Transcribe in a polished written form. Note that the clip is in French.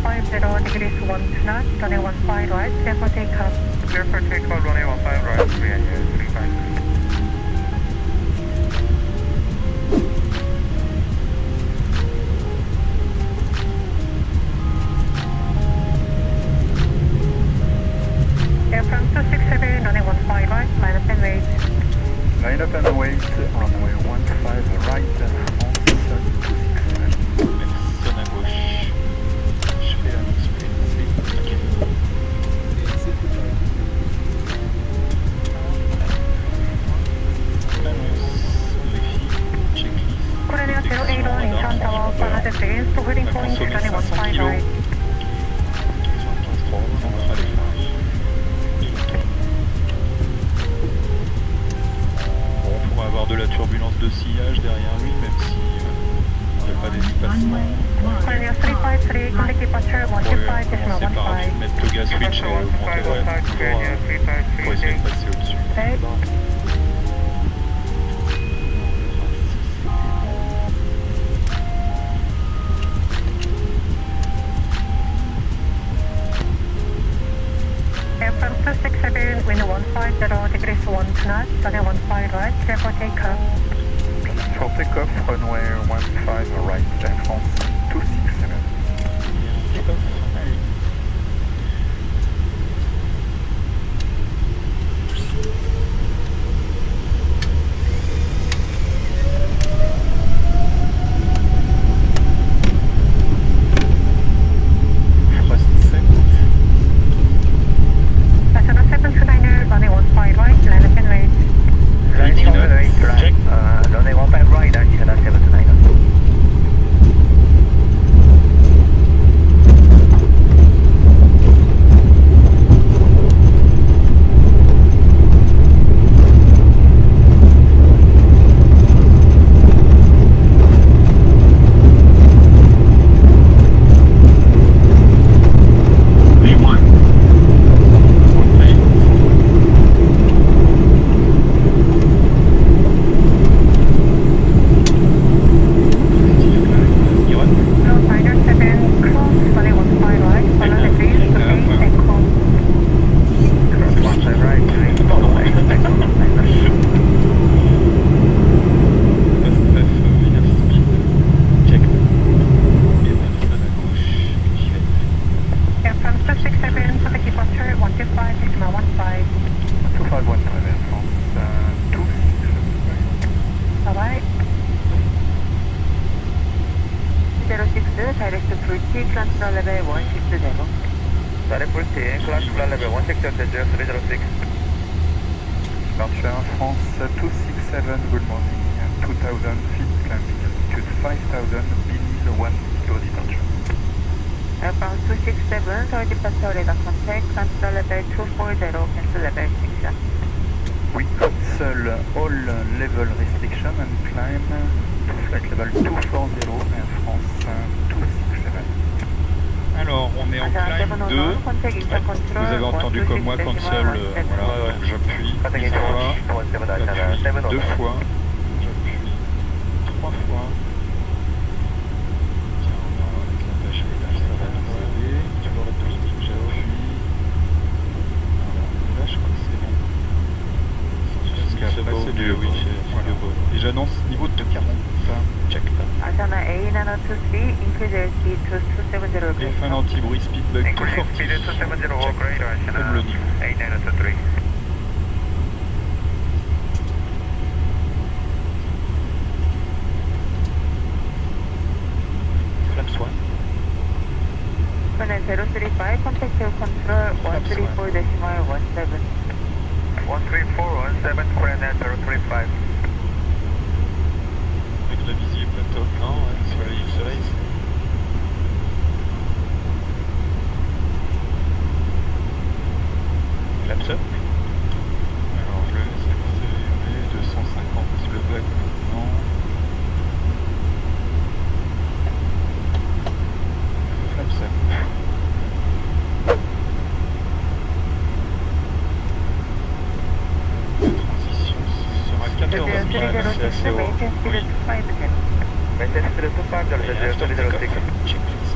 150 degrees 1 knots, runway 15 right, clear for takeoff. Clear for takeoff, runway 15 right, 3 and 35. Airfront 267, runway 15 right, line up and wait. Line up and wait, runway 15 right, France 267. Personne à gauche. Je fais un split. Ok. Annonce, les filles, checklist. Korea 081, Incheon Tower, 100 seconds, to holding point, runway 15 right. 75-3, on fera les phares. Bon, on pourra avoir de la turbulence de sillage derrière lui, même si il n'y a pas d'espacement. Korea 353, contact departure On va commencer par 125.15. mettre le gas switch et monter vraiment pour essayer de passer au-dessus. Okay. Airfront 267, wind 150 degrees 1 knots, runway 15 right, clear for takeoff. For takeoff, runway 15 right, Air France 267. Takeoff. Allez. Thrust set. Passenger 729er, runway 15 right, line up and wait. Landing note. Check. Runway 15 right, China 729er. Departure France 267, good morning, 2000 feet, climbing altitude 5000, BINILK 1 kilo departure. Airfront 267, Seoul departure radar contact, cancel level 240, cancel level 6. We cancel all level restriction and climb to flight level 240, Air France 267. Alors, on est en climb 2. Ouais, vous avez entendu comme moi, cancel, voilà, donc j'appuie une fois, j'appuie 2 fois, j'appuie 3 fois. Tiens, on va avec la pêche, là, ça va nous aller. J'appuie. Voilà, et là, je crois que c'est bon. Jusqu'à passer du oui, voilà. Et j'annonce niveau de 40. Check. Asana A923, increase airspeed to 270. Et fin anti-bruit, speed bug 240. Check. Comme le niveau. A923. Flaps 1. Runway 035, contact tail control 134.17. 13417, Coordinate 035. Avec la visier pas top, non, ouais, soleil. Flaps up. Alors je le laisse accélérer 250, le bug maintenant. Flaps up. La transition sera 14 000, c'est assez haut. Oui. Message 325, Et after takeoff, checklist.